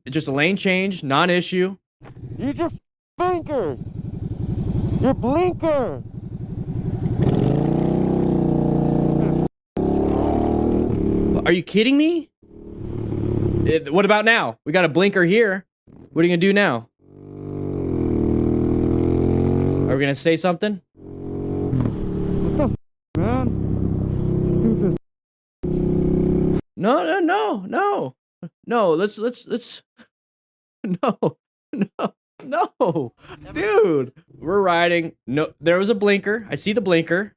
Just a lane change, non-issue. Use your blinker. Your blinker. Are you kidding me? What about now? We got a blinker here. What are you gonna do now? Are we gonna say something? What the man? Stupid. No. Let's no. Dude, we're riding. No, there was a blinker. I see the blinker.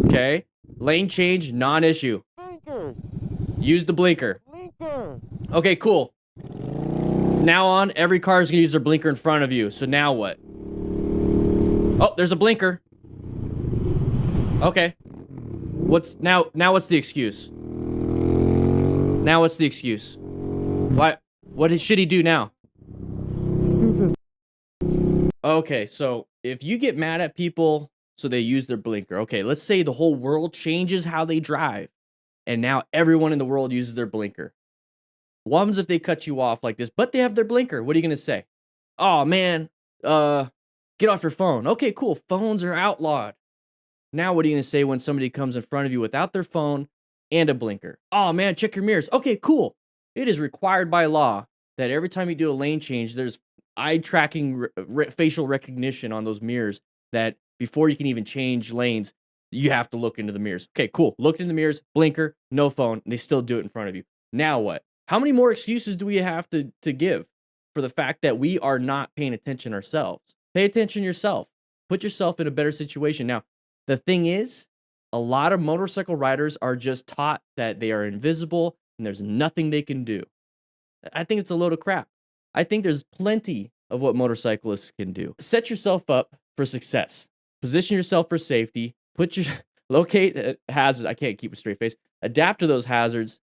Okay. Lane change, non-issue. Blinker. Use the blinker. Blinker. Okay, cool. From now on, every car is gonna use their blinker in front of you. So now what? Oh, there's a blinker. Okay. What's now what's the excuse? Now what's the excuse? What should he do now? Stupid. Okay, so if you get mad at people so they use their blinker. Okay, let's say the whole world changes how they drive and now everyone in the world uses their blinker. What happens if they cut you off like this, but they have their blinker? What are you going to say? Oh, man, get off your phone. Okay, cool. Phones are outlawed. Now what are you going to say when somebody comes in front of you without their phone and a blinker? Oh, man, check your mirrors. Okay, cool. It is required by law that every time you do a lane change, there's eye tracking facial recognition on those mirrors that before you can even change lanes, you have to look into the mirrors. Okay, cool. Looked in the mirrors, blinker, no phone, and they still do it in front of you. Now what? How many more excuses do we have to give for the fact that we are not paying attention ourselves? Pay attention yourself. Put yourself in a better situation. Now, the thing is, a lot of motorcycle riders are just taught that they are invisible and there's nothing they can do. I think it's a load of crap. I think there's plenty of what motorcyclists can do. Set yourself up for success. Position yourself for safety. Locate hazards. I can't keep a straight face. Adapt to those hazards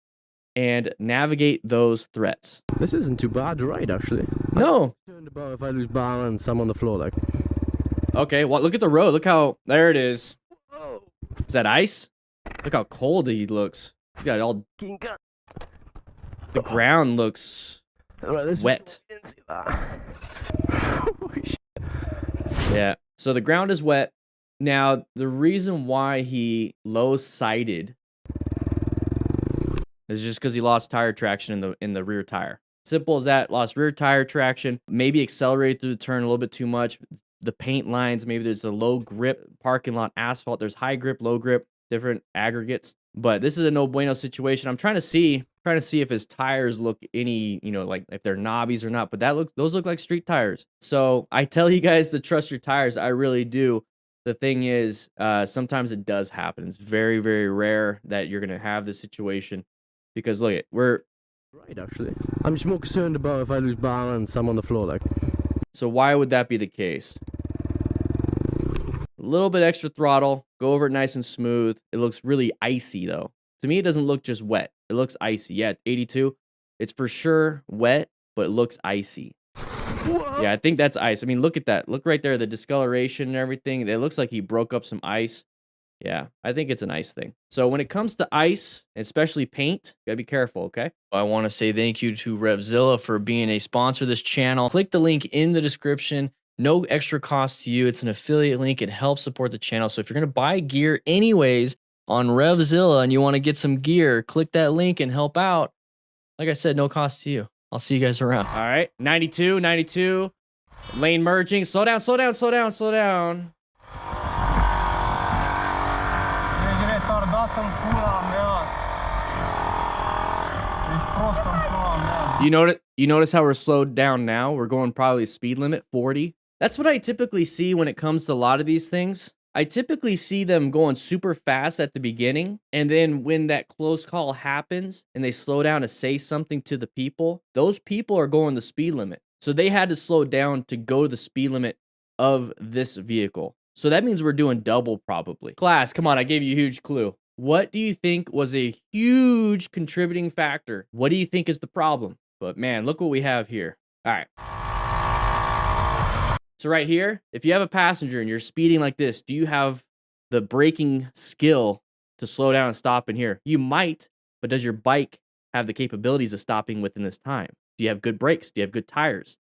and navigate those threats. This isn't too bad to ride, actually. No. I'm concerned about if I lose balance, I'm on the floor like. Okay, well, look at the road. Look how, there it is. Whoa. Is that ice? Look how cold he looks. He got it all. The ground looks wet. Yeah, so the ground is wet. Now, the reason why he low-sided is just because he lost tire traction in the rear tire. Simple as that. Lost rear tire traction. Maybe accelerated through the turn a little bit too much. The paint lines, maybe there's a low grip parking lot asphalt. There's high grip, low grip, different aggregates. But this is a no bueno situation. I'm trying to see if his tires look any, like if they're knobbies or not. But those look like street tires. So I tell you guys to trust your tires. I really do. The thing is, sometimes it does happen. It's very, very rare that you're gonna have this situation because look, we're right. Actually, I'm just more concerned about if I lose balance, I'm on the floor like. So why would that be the case? A little bit extra throttle, go over it nice and smooth. It looks really icy though. To me, it doesn't look just wet. It looks icy. Yeah, 82. It's for sure wet, but it looks icy. Whoa. Yeah, I think that's ice. I mean, look at that. Look right there, the discoloration and everything. It looks like he broke up some ice. Yeah, I think it's an ice thing. So when it comes to ice, especially paint, you gotta be careful, okay? I want to say thank you to RevZilla for being a sponsor of this channel. Click the link in the description. No extra cost to you. It's an affiliate link. It helps support the channel. So if you're going to buy gear anyways on RevZilla and you want to get some gear, click that link and help out. Like I said, no cost to you. I'll see you guys around. All right, 92. Lane merging. Slow down. You notice how we're slowed down now? We're going probably speed limit 40. That's what I typically see when it comes to a lot of these things. I typically see them going super fast at the beginning, and then when that close call happens and they slow down to say something to the people, those people are going the speed limit. So they had to slow down to go to the speed limit of this vehicle. So that means we're doing double probably. Class, come on, I gave you a huge clue. What do you think was a huge contributing factor? What do you think is the problem? But man, look what we have here. All right. So right here, if you have a passenger and you're speeding like this, do you have the braking skill to slow down and stop in here? You might, but does your bike have the capabilities of stopping within this time? Do you have good brakes? Do you have good tires?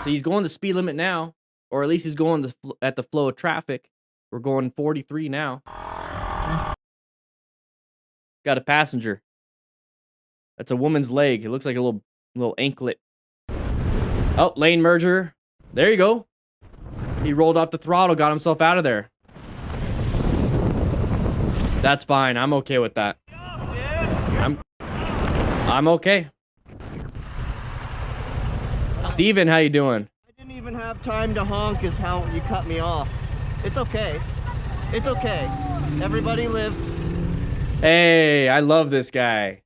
So he's going the speed limit now, or at least he's going at the flow of traffic. We're going 43 now. Got a passenger. That's a woman's leg. It looks like a little anklet. Oh, lane merger. There you go. He rolled off the throttle, got himself out of there. That's fine. I'm okay with that. I'm okay. Steven, how you doing? I didn't even have time to honk is how you cut me off. It's okay. It's okay. Everybody live. Hey, I love this guy.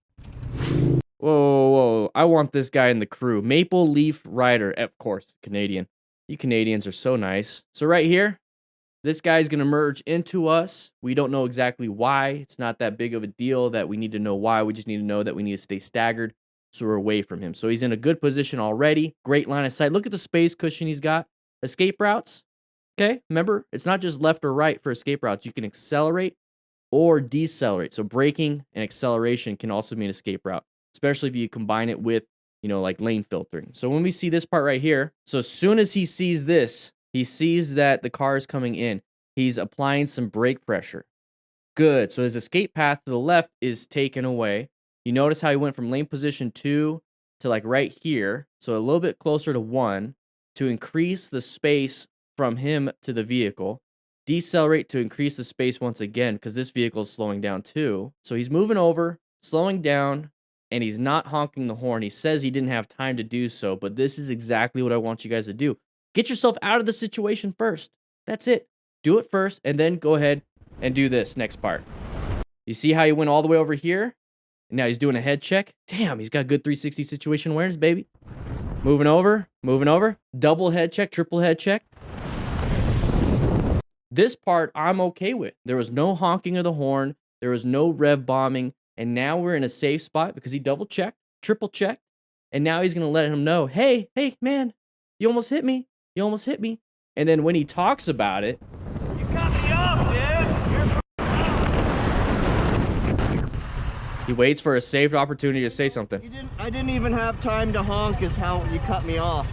Whoa. I want this guy in the crew. Maple Leaf Rider. Of course, Canadian. You Canadians are so nice. So right here, this guy's going to merge into us. We don't know exactly why. It's not that big of a deal that we need to know why. We just need to know that we need to stay staggered so we're away from him. So he's in a good position already. Great line of sight. Look at the space cushion he's got. Escape routes. Okay, remember, it's not just left or right for escape routes. You can accelerate or decelerate. So braking and acceleration can also be an escape route, especially if you combine it with, like lane filtering. So when we see this part right here, so as soon as he sees this, he sees that the car is coming in. He's applying some brake pressure. Good. So his escape path to the left is taken away. You notice how he went from lane position 2 to like right here. So a little bit closer to 1 to increase the space from him to the vehicle. Decelerate to increase the space once again because this vehicle is slowing down too. So he's moving over, slowing down, and he's not honking the horn. He says he didn't have time to do so, but this is exactly what I want you guys to do. Get yourself out of the situation first. That's it. Do it first, and then go ahead and do this next part. You see how he went all the way over here? And now he's doing a head check. Damn, he's got good 360 situation awareness, baby. Moving over. Double head check, triple head check. This part I'm okay with. There was no honking of the horn. There was no rev bombing. And now we're in a safe spot because he double checked, triple checked. And now he's going to let him know, hey, man, you almost hit me. And then when he talks about it, You cut me off, dude. he waits for a safe opportunity to say something. I didn't even have time to honk is how you cut me off.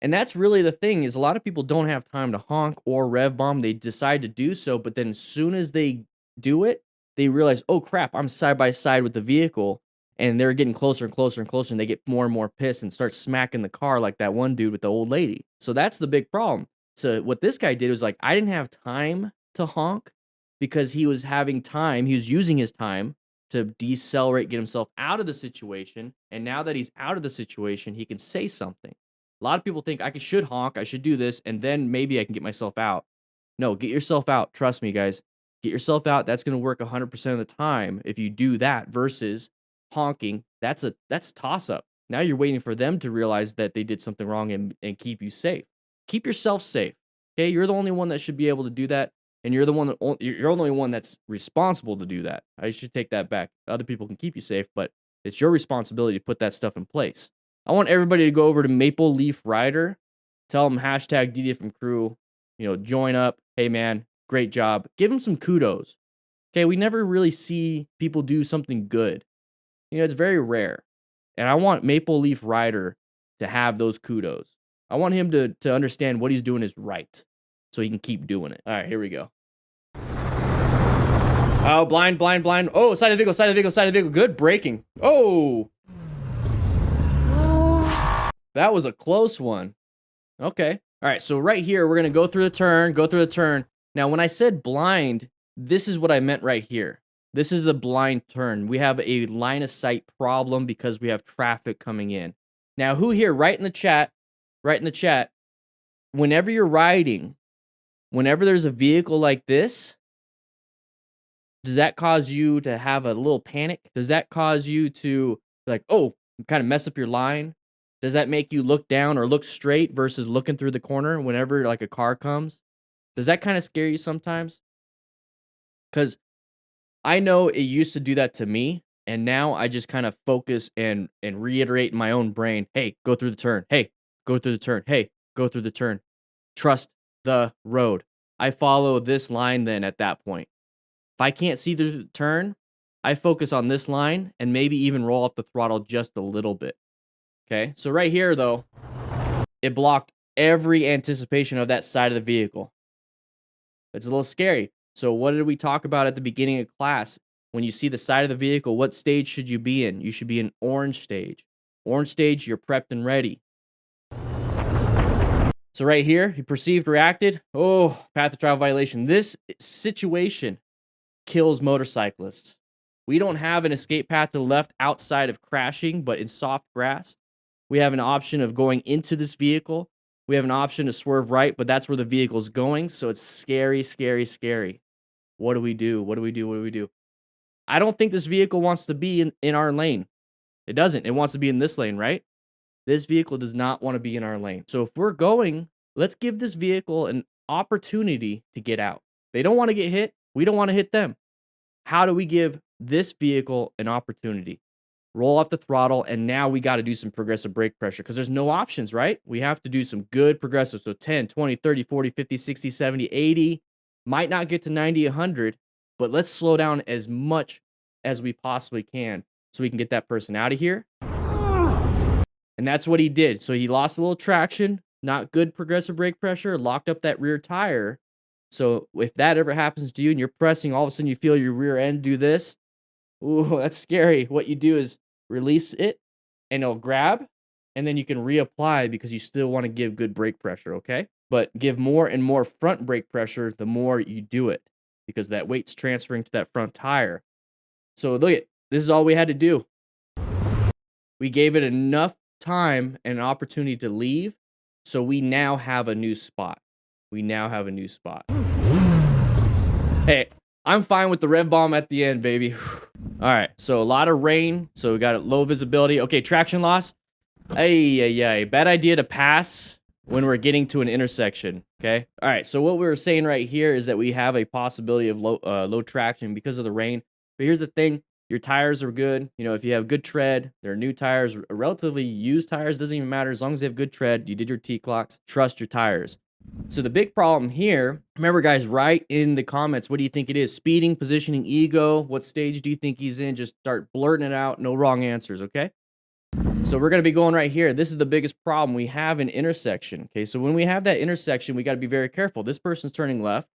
And that's really the thing, is a lot of people don't have time to honk or rev bomb. They decide to do so, but then as soon as they do it, they realize, oh crap, I'm side by side with the vehicle, and they're getting closer and closer and closer, and they get more and more pissed and start smacking the car like that one dude with the old lady. So that's the big problem. So what this guy did was like, I didn't have time to honk because he was having time. He was using his time to decelerate, get himself out of the situation. And now that he's out of the situation, he can say something. A lot of people think I should honk, I should do this, and then maybe I can get myself out. No, get yourself out. Trust me, guys. Get yourself out. That's going to work 100% of the time if you do that versus honking. That's a toss-up. Now you're waiting for them to realize that they did something wrong and keep you safe. Keep yourself safe. Okay, you're the only one that should be able to do that, and you're the only one that's responsible to do that. I should take that back. Other people can keep you safe, but it's your responsibility to put that stuff in place. I want everybody to go over to Maple Leaf Rider, tell them hashtag DDFM crew, join up. Hey man, great job. Give them some kudos. Okay, we never really see people do something good. It's very rare. And I want Maple Leaf Rider to have those kudos. I want him to understand what he's doing is right so he can keep doing it. All right, here we go. Oh, blind. Oh, side of the vehicle. Good braking. Oh. That was a close one. Okay. All right, so right here, we're going to go through the turn. Now, when I said blind, this is what I meant right here. This is the blind turn. We have a line of sight problem because we have traffic coming in. Now, who here, write in the chat, whenever you're riding, whenever there's a vehicle like this, does that cause you to have a little panic? Does that cause you to like, oh, kind of mess up your line? Does that make you look down or look straight versus looking through the corner whenever like a car comes? Does that kind of scare you sometimes? Because I know it used to do that to me, and now I just kind of focus and reiterate in my own brain, hey, go through the turn. Hey, go through the turn. Hey, go through the turn. Trust the road. I follow this line then at that point. If I can't see the turn, I focus on this line and maybe even roll up the throttle just a little bit. Okay, so right here though, it blocked every anticipation of that side of the vehicle. It's a little scary. So what did we talk about at the beginning of class? When you see the side of the vehicle, what stage should you be in? You should be in orange stage. Orange stage, you're prepped and ready. So right here, he perceived, reacted. Oh, path of travel violation. This situation kills motorcyclists. We don't have an escape path to the left outside of crashing, but in soft grass, we have an option of going into this vehicle. We have an option to swerve right, but that's where the vehicle's going. So it's scary, scary, scary. What do we do? What do we do? What do we do? I don't think this vehicle wants to be in our lane. It doesn't. It wants to be in this lane, right? This vehicle does not want to be in our lane. So if we're going, let's give this vehicle an opportunity to get out. They don't want to get hit. We don't want to hit them. How do we give this vehicle an opportunity? Roll off the throttle, and now we got to do some progressive brake pressure because there's no options, right? We have to do some good progressive. So 10, 20, 30, 40, 50, 60, 70, 80. Might not get to 90, 100, but let's slow down as much as we possibly can so we can get that person out of here. And that's what he did. So he lost a little traction, not good progressive brake pressure, locked up that rear tire. So if that ever happens to you and you're pressing, all of a sudden you feel your rear end do this. Ooh, that's scary. What you do is release it and it'll grab, and then you can reapply because you still want to give good brake pressure, okay? But give more and more front brake pressure the more you do it because that weight's transferring to that front tire. So look at, this is all we had to do. We gave it enough time and an opportunity to leave, so we now have a new spot. We now have a new spot. Hey, I'm fine with the rev bomb at the end, baby. All right, so a lot of rain, so we got low visibility. Okay, traction loss. Ay. Bad idea to pass when we're getting to an intersection, okay? All right, so what we were saying right here is that we have a possibility of low traction because of the rain. But here's the thing. Your tires are good. You know, if you have good tread, they're new tires, relatively used tires, doesn't even matter. As long as they have good tread, you did your T-clocks, trust your tires. So the big problem here, remember guys, write in the comments, what do you think it is? Speeding, positioning, ego, what stage do you think he's in? Just start blurting it out, no wrong answers, okay? So we're going to be going right here. This is the biggest problem. We have an intersection, okay? So when we have that intersection, we got to be very careful. This person's turning left.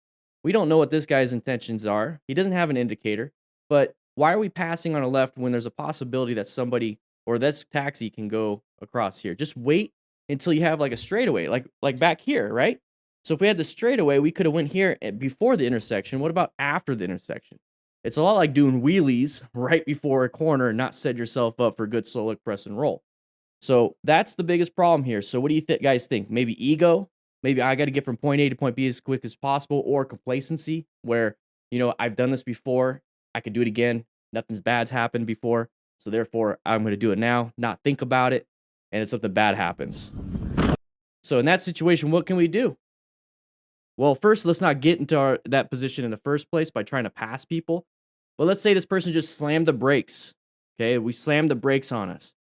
We don't know what this guy's intentions are. He doesn't have an indicator, but why are we passing on a left when there's a possibility that somebody or this taxi can go across here? Just wait until you have like a straightaway, like back here, right? So if we had the straightaway, we could have went here before the intersection. What about after the intersection? It's a lot like doing wheelies right before a corner and not set yourself up for good slow look, press and roll. So that's the biggest problem here. So what do you guys think? Maybe ego? Maybe I got to get from point A to point B as quick as possible, or complacency where, you know, I've done this before. I could do it again. Nothing's bad's happened before. So therefore, I'm going to do it now, not think about it, and if something bad happens. So in that situation, what can we do? Well, first, let's not get into that position in the first place by trying to pass people. But let's say this person just slammed the brakes. Okay, we slammed the brakes on us.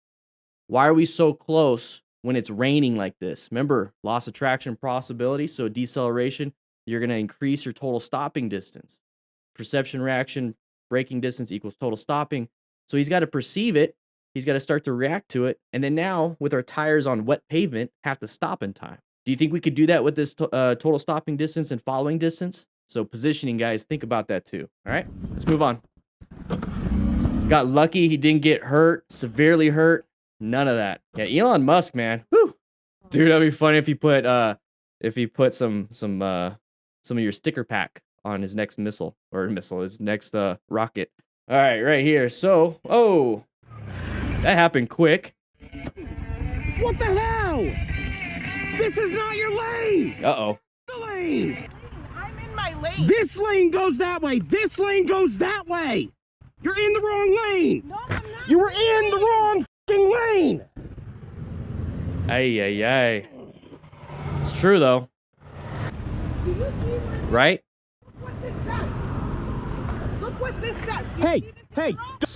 Why are we so close when it's raining like this? Remember, loss of traction possibility. So deceleration, you're going to increase your total stopping distance. Perception reaction, braking distance equals total stopping. So he's got to perceive it. He's got to start to react to it. And then now, with our tires on wet pavement, have to stop in time. Do you think we could do that with this total stopping distance and following distance? So positioning, guys, think about that too. All right, let's move on. Got lucky. He didn't get hurt, severely hurt. None of that. Yeah, Elon Musk, man. Whew. Dude, that'd be funny if he put some of your sticker pack on his next his next rocket. All right, right here. So, oh, that happened quick. What the hell? This is not your lane. Uh-oh. The lane. I'm in my lane. This lane goes that way. This lane goes that way. You're in the wrong lane. No, I'm not. You were in the wrong f***ing lane. Ay. It's true, though. Do you see what, Right? what this says? Look what this says. Do you Hey, see this hey, arrow?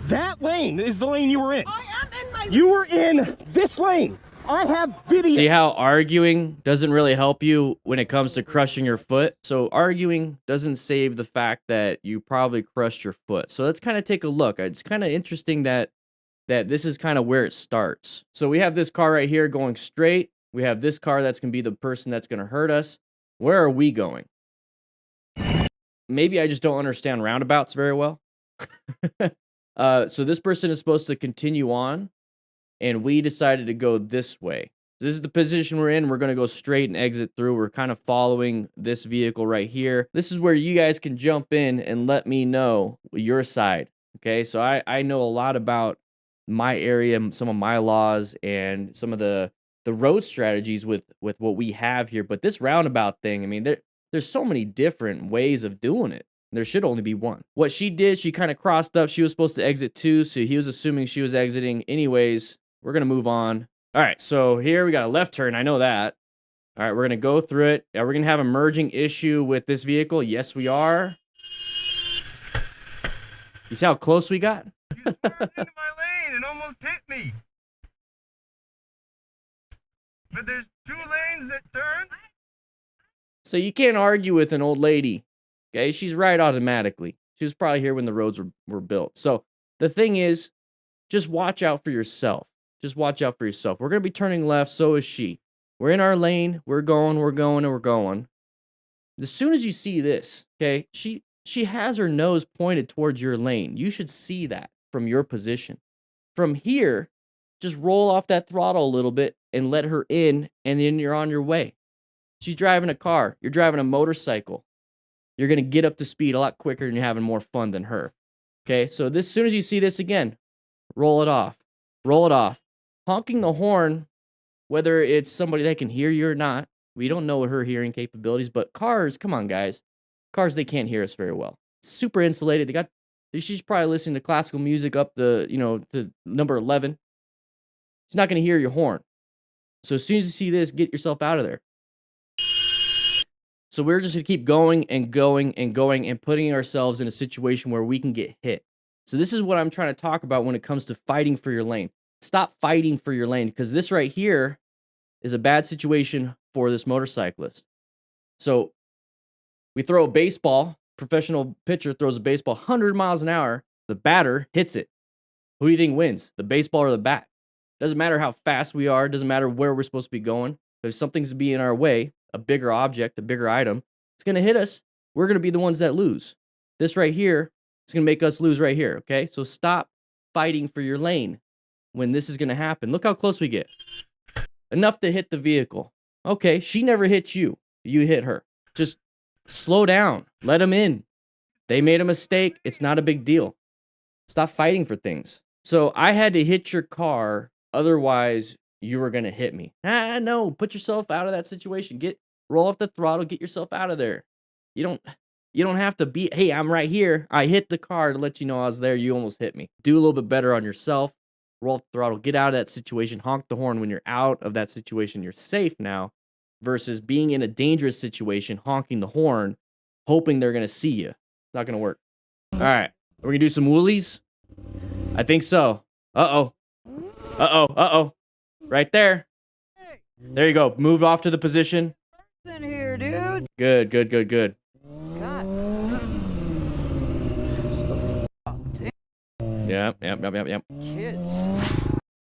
that lane is the lane you were in. I am in my You were in this lane. I have video. See how arguing doesn't really help you when it comes to crushing your foot? So arguing doesn't save the fact that you probably crushed your foot. So let's kind of take a look. It's kind of interesting that this is kind of where it starts. So we have this car right here going straight. We have this car that's going to be the person that's going to hurt us. Where are we going? Maybe I just don't understand roundabouts very well. So this person is supposed to continue on, and we decided to go this way. This is the position we're in. We're going to go straight and exit through. We're kind of following this vehicle right here. This is where you guys can jump in and let me know your side. Okay, so I know a lot about my area, some of my laws, and some of the road strategies with what we have here. But this roundabout thing, I mean, there's so many different ways of doing it. There should only be one. What she did, she kind of crossed up. She was supposed to exit too, so he was assuming she was exiting. Anyways, we're going to move on. All right, so here we got a left turn. I know that. All right, we're going to go through it. Are we going to have a merging issue with this vehicle? Yes, we are. You see how close we got? You swerved into my lane and almost hit me. But there's 2 lanes that turn. So you can't argue with an old lady. Okay, she's right automatically. She was probably here when the roads were built. So the thing is, just watch out for yourself. Just watch out for yourself. We're going to be turning left, so is she. We're in our lane. We're going, and we're going. As soon as you see this, okay, she has her nose pointed towards your lane. You should see that from your position. From here, just roll off that throttle a little bit and let her in, and then you're on your way. She's driving a car. You're driving a motorcycle. You're going to get up to speed a lot quicker and you're having more fun than her. Okay, so as soon as you see this again, roll it off. Roll it off. Honking the horn, whether it's somebody that can hear you or not, we don't know her hearing capabilities, but cars, come on, guys. Cars, they can't hear us very well. Super insulated. She's probably listening to classical music up to number 11. She's not going to hear your horn. So as soon as you see this, get yourself out of there. So we're just going to keep going and going and going and putting ourselves in a situation where we can get hit. So this is what I'm trying to talk about when it comes to fighting for your lane. Stop fighting for your lane, because this right here is a bad situation for this motorcyclist. So we throw a baseball, professional pitcher throws a baseball 100 miles an hour, the batter hits it. Who do you think wins, the baseball or the bat? Doesn't matter how fast we are, doesn't matter where we're supposed to be going. If something's to be in our way, a bigger object, a bigger item, it's going to hit us. We're going to be the ones that lose. This right here is going to make us lose right here, okay? So stop fighting for your lane when this is going to happen. Look how close we get. Enough to hit the vehicle. Okay, she never hit you. You hit her. Just slow down. Let them in. They made a mistake. It's not a big deal. Stop fighting for things. So I had to hit your car, otherwise you were going to hit me. No, put yourself out of that situation. Roll off the throttle, get yourself out of there. You don't have to be, hey, I'm right here. I hit the car to let you know I was there. You almost hit me. Do a little bit better on yourself. Roll off the throttle, get out of that situation. Honk the horn when you're out of that situation. You're safe now, versus being in a dangerous situation, honking the horn, hoping they're going to see you. It's not going to work. All right, we're going to do some woolies. I think so. Uh-oh. Right there. There you go. Move off to the position. In here, dude. Good. God. Yep. Kids.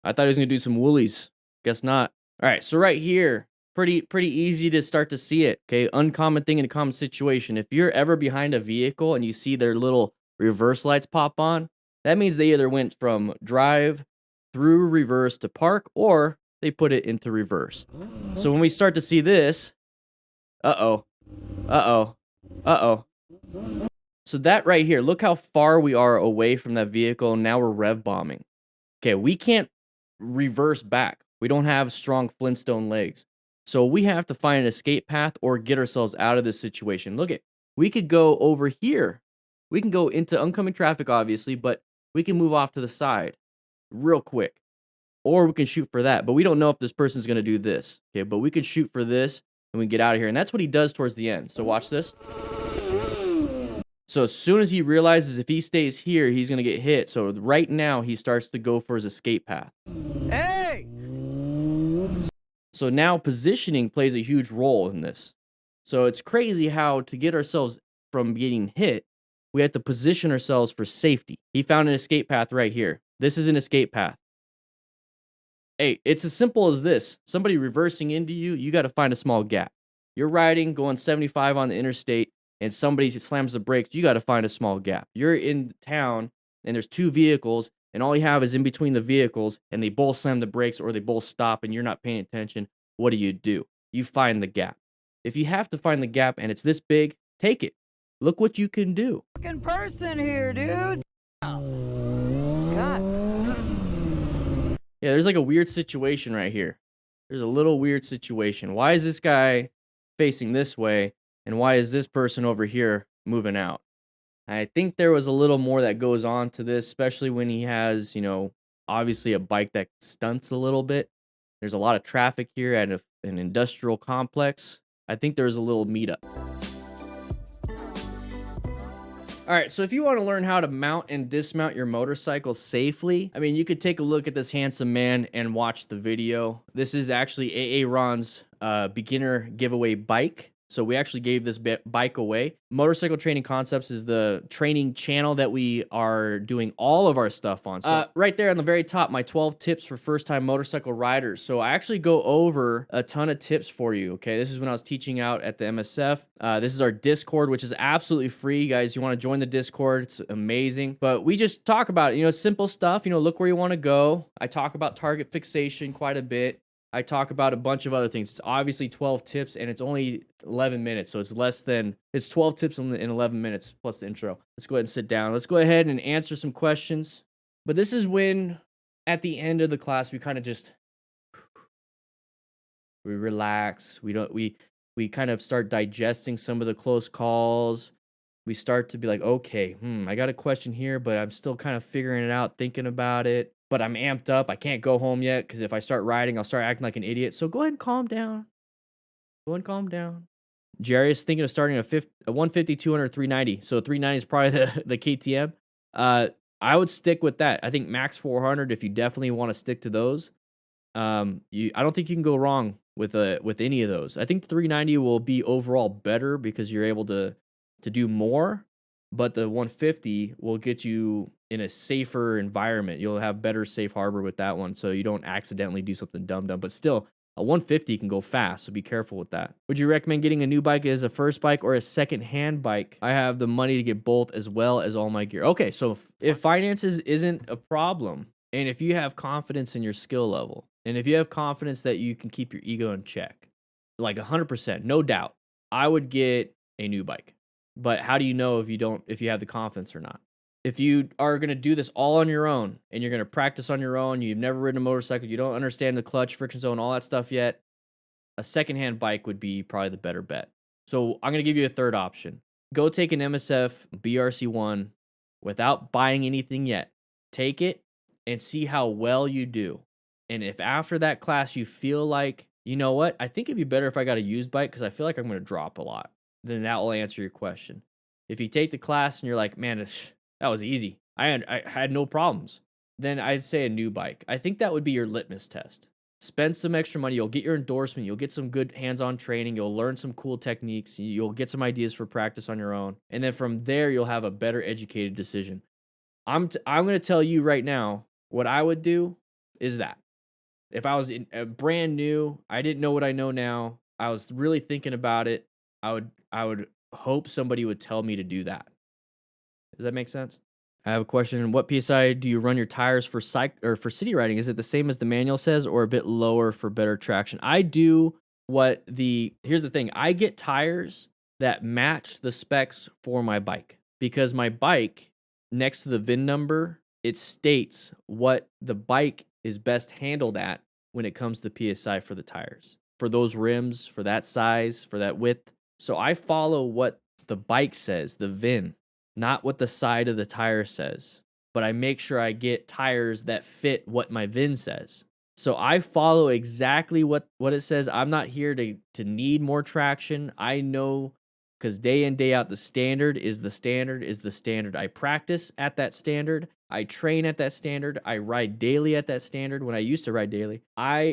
I thought he was going to do some woolies. Guess not. All right, so right here, pretty easy to start to see it, okay? Uncommon thing in a common situation. If you're ever behind a vehicle and you see their little reverse lights pop on, that means they either went from drive through reverse to park, or they put it into reverse. So when we start to see this, uh-oh. So that right here, look how far we are away from that vehicle, and now we're rev bombing. Okay, we can't reverse back. We don't have strong Flintstone legs. So we have to find an escape path or get ourselves out of this situation. Look at, we could go over here. We can go into oncoming traffic, obviously, but we can move off to the side real quick. Or we can shoot for that, but we don't know if this person's going to do this. Okay, but we can shoot for this and we get out of here. And that's what he does towards the end. So watch this. So as soon as he realizes if he stays here, he's going to get hit. So right now he starts to go for his escape path. Hey! So now positioning plays a huge role in this. So it's crazy how to get ourselves from getting hit, we have to position ourselves for safety. He found an escape path right here. This is an escape path. Hey, it's as simple as this. Somebody reversing into you, you got to find a small gap. You're riding, going 75 on the interstate, and somebody slams the brakes, you got to find a small gap. You're in town, and there's two vehicles, and all you have is in between the vehicles, and they both slam the brakes or they both stop, and you're not paying attention. What do? You find the gap. If you have to find the gap and it's this big, take it. Look what you can do. Fucking person here, dude. God. Yeah, there's like a weird situation right here. There's a little weird situation. Why is this guy facing this way? And why is this person over here moving out? I think there was a little more that goes on to this, especially when he has, obviously a bike that stunts a little bit. There's a lot of traffic here at an industrial complex. I think there's a little meetup. All right, so if you want to learn how to mount and dismount your motorcycle safely, I mean, you could take a look at this handsome man and watch the video. This is actually AA Ron's beginner giveaway bike. So we actually gave this bike away. Motorcycle Training Concepts is the training channel that we are doing all of our stuff on. So right there on the very top, my 12 tips for first-time motorcycle riders. So I actually go over a ton of tips for you, okay? This is when I was teaching out at the MSF. This is our Discord, which is absolutely free. You guys, you want to join the Discord, it's amazing. But we just talk about it, simple stuff. Look where you want to go. I talk about target fixation quite a bit. I talk about a bunch of other things. It's obviously 12 tips, and it's only 11 minutes, so it's 12 tips in 11 minutes, plus the intro. Let's go ahead and sit down. Let's go ahead and answer some questions. But this is when, at the end of the class, we kind of just, we relax. We kind of start digesting some of the close calls. We start to be like, okay, I got a question here, but I'm still kind of figuring it out, thinking about it. But I'm amped up. I can't go home yet because if I start riding, I'll start acting like an idiot. So go ahead and calm down. Jerry is thinking of starting a 150, 200, 390. So 390 is probably the KTM. I would stick with that. I think max 400 if you definitely want to stick to those. I don't think you can go wrong with any of those. I think 390 will be overall better because you're able to do more. But the 150 will get you in a safer environment. You'll have better safe harbor with that one, so you don't accidentally do something dumb. But still, a 150 can go fast, so be careful with that. Would you recommend getting a new bike as a first bike or a second-hand bike? I have the money to get both as well as all my gear. Okay, so if finances isn't a problem, and if you have confidence in your skill level, and if you have confidence that you can keep your ego in check, like 100%, no doubt, I would get a new bike. But how do you know if you have the confidence or not? If you are going to do this all on your own and you're going to practice on your own, you've never ridden a motorcycle, you don't understand the clutch, friction zone, all that stuff yet, a secondhand bike would be probably the better bet. So I'm going to give you a third option. Go take an MSF BRC1 without buying anything yet. Take it and see how well you do. And if after that class you feel like, you know what, I think it'd be better if I got a used bike because I feel like I'm going to drop a lot, then that will answer your question. If you take the class and you're like, man, that was easy, I had no problems, then I'd say a new bike. I think that would be your litmus test. Spend some extra money. You'll get your endorsement. You'll get some good hands-on training. You'll learn some cool techniques. You'll get some ideas for practice on your own. And then from there, you'll have a better educated decision. I'm going to tell you right now, what I would do is that. If I was brand new, I didn't know what I know now, I was really thinking about it, I would hope somebody would tell me to do that. Does that make sense? I have a question. What PSI do you run your tires for for city riding? Is it the same as the manual says or a bit lower for better traction? I do here's the thing. I get tires that match the specs for my bike because my bike, next to the VIN number, it states what the bike is best handled at when it comes to PSI for the tires, for those rims, for that size, for that width. So I follow what the bike says, the VIN, not what the side of the tire says, but I make sure I get tires that fit what my VIN says. So I follow exactly what it says. I'm not here to need more traction. I know because day in, day out, the standard is the standard is the standard. I practice at that standard. I train at that standard. I ride daily at that standard. When I used to ride daily,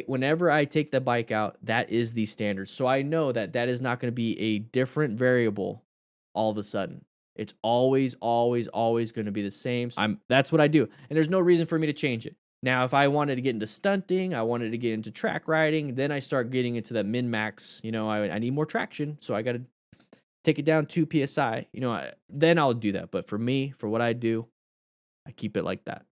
whenever I take the bike out, that is the standard. So I know that that is not going to be a different variable all of a sudden. It's always, always, always going to be the same. That's what I do. And there's no reason for me to change it. Now, if I wanted to get into stunting, I wanted to get into track riding, then I start getting into that min-max. You know, I need more traction, so I got to take it down 2 PSI. You know, then I'll do that. But for me, for what I do, I keep it like that.